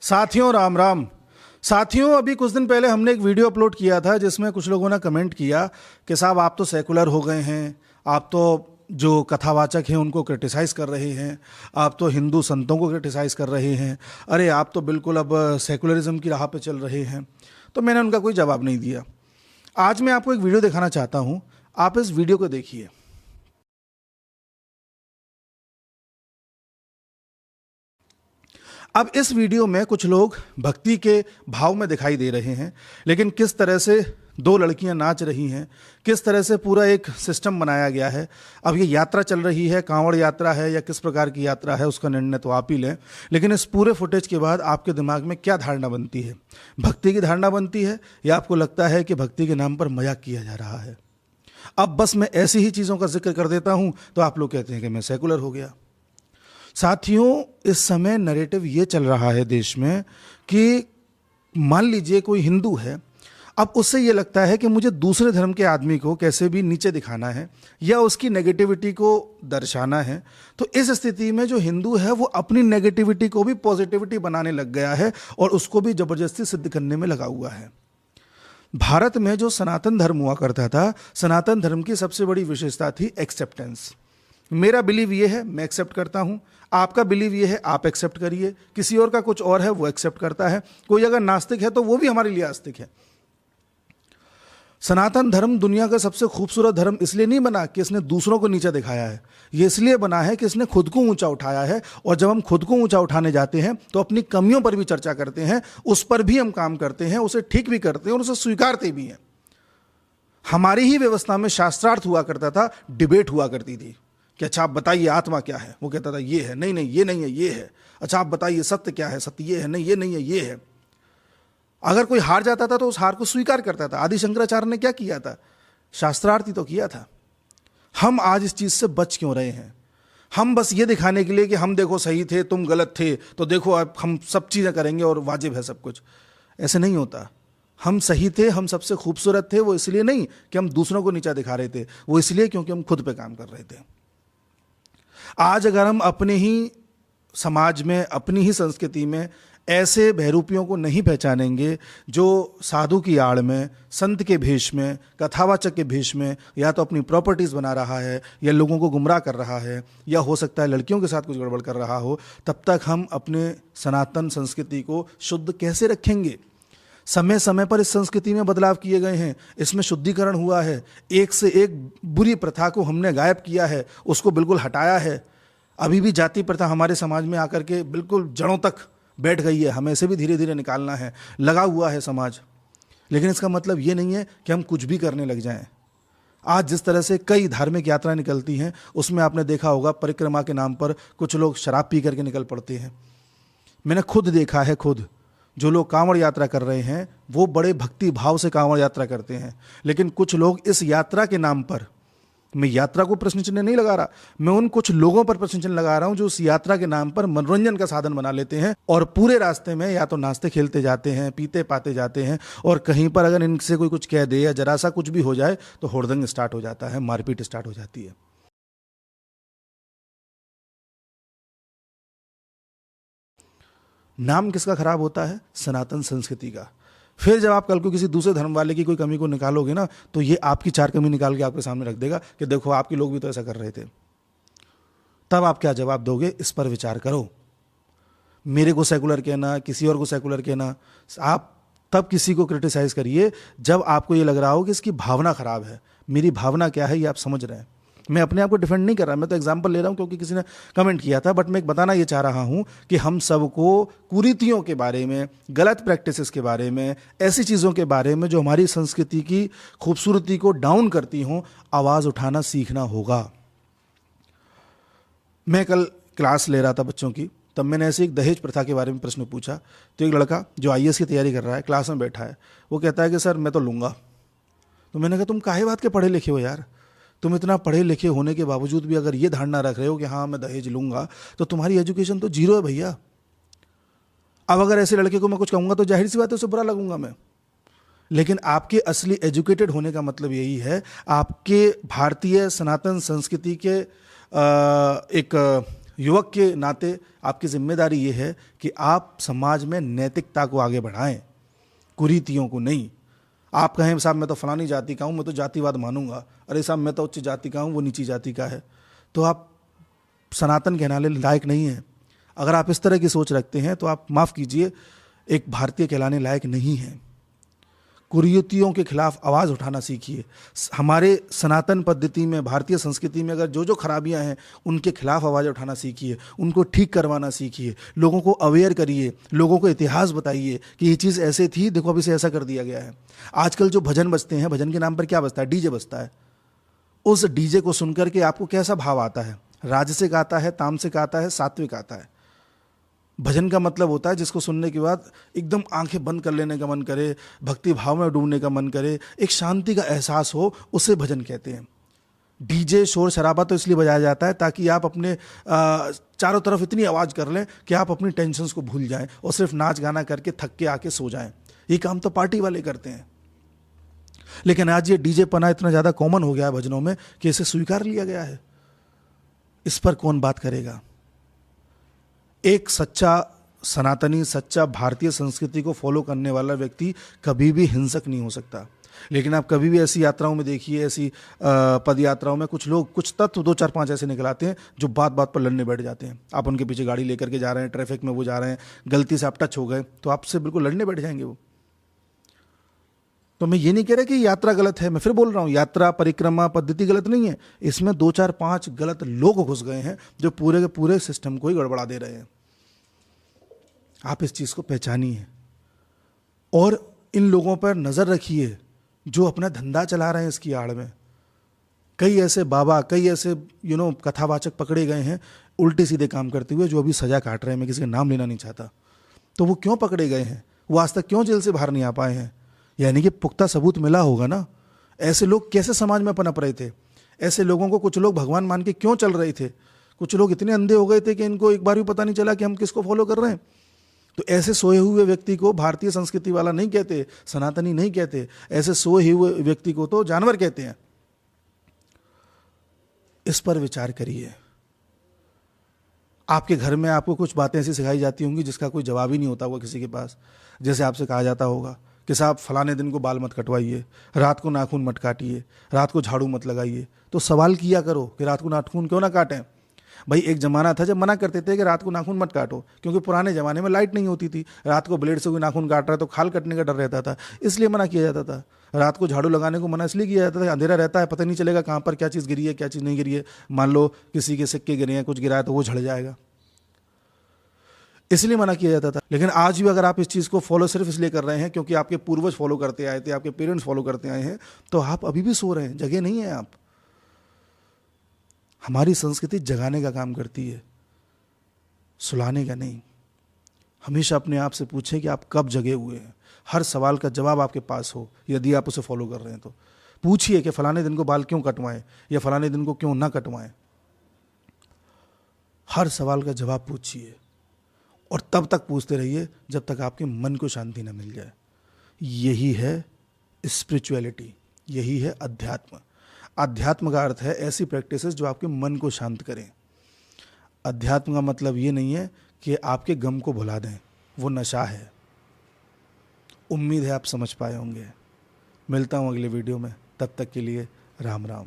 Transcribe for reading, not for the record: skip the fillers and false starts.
साथियों राम राम। साथियों, अभी कुछ दिन पहले हमने एक वीडियो अपलोड किया था जिसमें कुछ लोगों ने कमेंट किया कि साहब आप तो सेकुलर हो गए हैं, आप तो जो कथावाचक हैं उनको क्रिटिसाइज़ कर रहे हैं, आप तो हिंदू संतों को क्रिटिसाइज़ कर रहे हैं, अरे आप तो बिल्कुल अब सेकुलरिज्म की राह पे चल रहे हैं। तो मैंने उनका कोई जवाब नहीं दिया। आज मैं आपको एक वीडियो दिखाना चाहता हूँ, आप इस वीडियो को देखिए। अब इस वीडियो में कुछ लोग भक्ति के भाव में दिखाई दे रहे हैं, लेकिन किस तरह से दो लड़कियां नाच रही हैं, किस तरह से पूरा एक सिस्टम बनाया गया है। अब ये यात्रा चल रही है, कांवड़ यात्रा है या किस प्रकार की यात्रा है, उसका निर्णय तो आप ही लें। लेकिन इस पूरे फुटेज के बाद आपके दिमाग में क्या धारणा बनती है? भक्ति की धारणा बनती है या आपको लगता है कि भक्ति के नाम पर मजाक किया जा रहा है? अब बस मैं ऐसी ही चीज़ों का जिक्र कर देता हूं तो आप लोग कहते हैं कि मैं सेकुलर हो गया। साथियों, इस समय नैरेटिव ये चल रहा है देश में कि मान लीजिए कोई हिंदू है, अब उससे ये लगता है कि मुझे दूसरे धर्म के आदमी को कैसे भी नीचे दिखाना है या उसकी नेगेटिविटी को दर्शाना है। तो इस स्थिति में जो हिंदू है वो अपनी नेगेटिविटी को भी पॉजिटिविटी बनाने लग गया है और उसको भी जबरदस्ती सिद्ध करने में लगा हुआ है। भारत में जो सनातन धर्म हुआ करता था, सनातन धर्म की सबसे बड़ी विशेषता थी एक्सेप्टेंस। मेरा बिलीव ये है, मैं एक्सेप्ट करता हूं, आपका बिलीव ये है, आप एक्सेप्ट करिए, किसी और का कुछ और है वो एक्सेप्ट करता है। कोई अगर नास्तिक है तो वो भी हमारे लिए आस्तिक है। सनातन धर्म दुनिया का सबसे खूबसूरत धर्म इसलिए नहीं बना कि इसने दूसरों को नीचा दिखाया है, ये इसलिए बना है कि इसने खुद को ऊंचा उठाया है। और जब हम खुद को ऊंचा उठाने जाते हैं तो अपनी कमियों पर भी चर्चा करते हैं, उस पर भी हम काम करते हैं, उसे ठीक भी करते हैं और उसे स्वीकारते भी हैं। हमारी ही व्यवस्था में शास्त्रार्थ हुआ करता था, डिबेट हुआ करती थी कि अच्छा आप बताइए आत्मा क्या है, वो कहता था ये है, नहीं नहीं ये नहीं है, ये है। अच्छा आप बताइए सत्य क्या है, सत्य ये है, नहीं ये नहीं है, ये है। अगर कोई हार जाता था तो उस हार को स्वीकार करता था। आदि शंकराचार्य ने क्या किया था? शास्त्रार्थ ही तो किया था। हम आज इस चीज से बच क्यों रहे हैं? हम बस ये दिखाने के लिए कि हम देखो सही थे, तुम गलत थे, तो देखो अब हम सब चीजें करेंगे और वाजिब है सब कुछ। ऐसे नहीं होता। हम सही थे, हम सबसे खूबसूरत थे, वो इसलिए नहीं कि हम दूसरों को नीचा दिखा रहे थे, वो इसलिए क्योंकि हम खुद पे काम कर रहे थे। आज अगर हम अपने ही समाज में, अपनी ही संस्कृति में ऐसे बहरूपियों को नहीं पहचानेंगे जो साधु की आड़ में, संत के भेष में, कथावाचक के भेष में या तो अपनी प्रॉपर्टीज़ बना रहा है या लोगों को गुमराह कर रहा है या हो सकता है लड़कियों के साथ कुछ गड़बड़ कर रहा हो, तब तक हम अपने सनातन संस्कृति को शुद्ध कैसे रखेंगे? समय समय पर इस संस्कृति में बदलाव किए गए हैं, इसमें शुद्धिकरण हुआ है, एक से एक बुरी प्रथा को हमने गायब किया है, उसको बिल्कुल हटाया है। अभी भी जाति प्रथा हमारे समाज में आकर के बिल्कुल जड़ों तक बैठ गई है, हमें इसे भी धीरे धीरे निकालना है, लगा हुआ है समाज। लेकिन इसका मतलब ये नहीं है कि हम कुछ भी करने लग जाएं। आज जिस तरह से कई धार्मिक यात्राएं निकलती हैं, उसमें आपने देखा होगा परिक्रमा के नाम पर कुछ लोग शराब पी करके निकल पड़ते हैं। मैंने खुद देखा है, खुद जो लोग कांवड़ यात्रा कर रहे हैं वो बड़े भक्ति भाव से कांवड़ यात्रा करते हैं, लेकिन कुछ लोग इस यात्रा के नाम पर, मैं यात्रा को प्रश्न चिन्ह नहीं लगा रहा, मैं उन कुछ लोगों पर प्रश्न चिन्ह लगा रहा हूं जो उस यात्रा के नाम पर मनोरंजन का साधन बना लेते हैं और पूरे रास्ते में या तो नाचते खेलते जाते हैं, पीते पाते जाते हैं, और कहीं पर अगर इनसे कोई कुछ कह दे या जरा सा कुछ भी हो जाए तो हुड़दंग स्टार्ट हो जाता है, मारपीट स्टार्ट हो जाती है। नाम किसका खराब होता है? सनातन संस्कृति का। फिर जब आप कल को किसी दूसरे धर्म वाले की कोई कमी को निकालोगे ना, तो ये आपकी चार कमी निकाल के आपके सामने रख देगा कि देखो आपके लोग भी तो ऐसा कर रहे थे। तब आप क्या जवाब दोगे? इस पर विचार करो। मेरे को सेकुलर कहना, किसी और को सेकुलर कहना, आप तब किसी को क्रिटिसाइज करिए जब आपको ये लग रहा हो कि इसकी भावना खराब है। मेरी भावना क्या है ये आप समझ रहे हैं। मैं अपने आप को डिफेंड नहीं कर रहा, मैं तो एग्जांपल ले रहा हूं क्योंकि किसी ने कमेंट किया था। बट मैं एक बताना ये चाह रहा हूं कि हम सबको कुरीतियों के बारे में, गलत प्रैक्टिसेस के बारे में, ऐसी चीज़ों के बारे में जो हमारी संस्कृति की खूबसूरती को डाउन करती हों, आवाज़ उठाना सीखना होगा। मैं कल क्लास ले रहा था बच्चों की, तब मैंने ऐसे एक दहेज प्रथा के बारे में प्रश्न पूछा। तो एक लड़का जो IAS की तैयारी कर रहा है, क्लास में बैठा है, वो कहता है कि सर मैं तो लूँगा। तो मैंने कहा तुम काहे बात के पढ़े लिखे हो यार? तुम इतना पढ़े लिखे होने के बावजूद भी अगर ये धारणा रख रहे हो कि हाँ मैं दहेज लूंगा, तो तुम्हारी एजुकेशन तो जीरो है भैया। अब अगर ऐसे लड़के को मैं कुछ कहूंगा तो जाहिर सी बात है उसे बुरा लगूंगा मैं। लेकिन आपके असली एजुकेटेड होने का मतलब यही है, आपके भारतीय सनातन संस्कृति के एक युवक के नाते आपकी जिम्मेदारी ये है कि आप समाज में नैतिकता को आगे बढ़ाएं, कुरीतियों को नहीं। आप कहें साहब मैं तो फलानी जाति का हूँ, मैं तो जातिवाद मानूंगा, अरे साहब मैं तो उच्च जाति का हूँ, वो नीची जाति का है, तो आप सनातन कहलाने लायक नहीं हैं। अगर आप इस तरह की सोच रखते हैं तो आप माफ़ कीजिए, एक भारतीय कहलाने लायक नहीं हैं। कुरीतियों के खिलाफ आवाज़ उठाना सीखिए। हमारे सनातन पद्धति में, भारतीय संस्कृति में अगर जो जो खराबियां हैं उनके खिलाफ आवाज़ उठाना सीखिए, उनको ठीक करवाना सीखिए, लोगों को अवेयर करिए, लोगों को इतिहास बताइए कि ये चीज़ ऐसे थी, देखो अब इसे ऐसा कर दिया गया है। आजकल जो भजन बजते हैं, भजन के नाम पर क्या बजता है? डीजे बजता है। उस डीजे को सुनकर के आपको कैसा भाव आता है? राजसिक आता है, तामसिक आता है, सात्विक आता है। भजन का मतलब होता है जिसको सुनने के बाद एकदम आंखें बंद कर लेने का मन करे, भक्ति भाव में डूबने का मन करे, एक शांति का एहसास हो, उसे भजन कहते हैं। डीजे शोर शराबा तो इसलिए बजाया जाता है ताकि आप अपने चारों तरफ इतनी आवाज़ कर लें कि आप अपनी टेंशन्स को भूल जाएं और सिर्फ नाच गाना करके थक के आके सो जाएं। ये काम तो पार्टी वाले करते हैं। लेकिन आज ये डीजे पना इतना ज़्यादा कॉमन हो गया है भजनों में कि इसे स्वीकार लिया गया है। इस पर कौन बात करेगा? एक सच्चा सनातनी, सच्चा भारतीय संस्कृति को फॉलो करने वाला व्यक्ति कभी भी हिंसक नहीं हो सकता। लेकिन आप कभी भी ऐसी यात्राओं में देखिए, ऐसी पद यात्राओं में कुछ लोग, कुछ तत्व 2 4 5 ऐसे निकल आते हैं जो बात बात पर लड़ने बैठ जाते हैं। आप उनके पीछे गाड़ी लेकर के जा रहे हैं, ट्रैफिक में वो जा रहे हैं, गलती से आप टच हो गए तो आपसे बिल्कुल लड़ने बैठ जाएंगे वो। तो मैं ये नहीं कह रहा कि यात्रा गलत है, मैं फिर बोल रहा हूँ यात्रा परिक्रमा पद्धति गलत नहीं है, इसमें 2 4 5 गलत लोग घुस गए हैं जो पूरे के पूरे सिस्टम को ही गड़बड़ा दे रहे हैं। आप इस चीज़ को पहचानिए और इन लोगों पर नज़र रखिए जो अपना धंधा चला रहे हैं इसकी आड़ में। कई ऐसे बाबा, कई ऐसे कथावाचक पकड़े गए हैं उल्टे सीधे काम करते हुए, जो अभी सजा काट रहे हैं। मैं किसी का नाम लेना नहीं चाहता। तो वो क्यों पकड़े गए हैं? वो आज तक क्यों जेल से बाहर नहीं आ पाए हैं? यानी कि पुख्ता सबूत मिला होगा ना। ऐसे लोग कैसे समाज में पनप रहे थे? ऐसे लोगों को कुछ लोग भगवान मान के क्यों चल रहे थे? कुछ लोग इतने अंधे हो गए थे कि इनको एक बार भी पता नहीं चला कि हम किसको फॉलो कर रहे हैं। तो ऐसे सोए हुए व्यक्ति को भारतीय संस्कृति वाला नहीं कहते, सनातनी नहीं कहते। ऐसे सोए हुए व्यक्ति को तो जानवर कहते हैं। इस पर विचार करिए। आपके घर में आपको कुछ बातें ऐसी सिखाई जाती होंगी जिसका कोई जवाब ही नहीं होता होगा किसी के पास। जैसे आपसे कहा जाता होगा कि साहब फलाने दिन को बाल मत कटवाइए, रात को नाखून मत काटिए, रात को झाड़ू मत लगाइए। तो सवाल किया करो कि रात को नाखून क्यों ना काटें। भाई एक ज़माना था जब मना करते थे कि रात को नाखून मत काटो, क्योंकि पुराने ज़माने में लाइट नहीं होती थी। रात को ब्लेड से कोई नाखून काट रहा है तो खाल कटने का डर रहता था, इसलिए मना किया जाता था। रात को झाड़ू लगाने को मना इसलिए किया जाता था, अंधेरा रहता है, पता नहीं चलेगा कहाँ पर क्या चीज़ गिरी है, क्या चीज़ नहीं गिरी है। मान लो किसी के सिक्के गिरे हैं, कुछ गिरा है तो वो झड़ जाएगा, इसलिए मना किया जाता था। लेकिन आज भी अगर आप इस चीज़ को फॉलो सिर्फ इसलिए कर रहे हैं क्योंकि आपके पूर्वज फॉलो करते आए थे, आपके पेरेंट्स फॉलो करते आए हैं, तो आप अभी भी सो रहे हैं, जगह नहीं है आप। हमारी संस्कृति जगाने का काम करती है, सुलाने का नहीं। हमेशा अपने आप से पूछें कि आप कब जगे हुए हैं। हर सवाल का जवाब आपके पास हो, यदि आप उसे फॉलो कर रहे हैं तो। पूछिए कि फलाने दिन को बाल क्यों कटवाएं या फलाने दिन को क्यों ना कटवाएं। हर सवाल का जवाब पूछिए और तब तक पूछते रहिए जब तक आपके मन को शांति न मिल जाए। यही है स्पिरिचुअलिटी, यही है अध्यात्म। अध्यात्म का अर्थ है ऐसी प्रैक्टिसेस जो आपके मन को शांत करें। अध्यात्म का मतलब ये नहीं है कि आपके गम को भुला दें, वो नशा है। उम्मीद है आप समझ पाए होंगे। मिलता हूँ अगले वीडियो में, तब तक के लिए राम राम।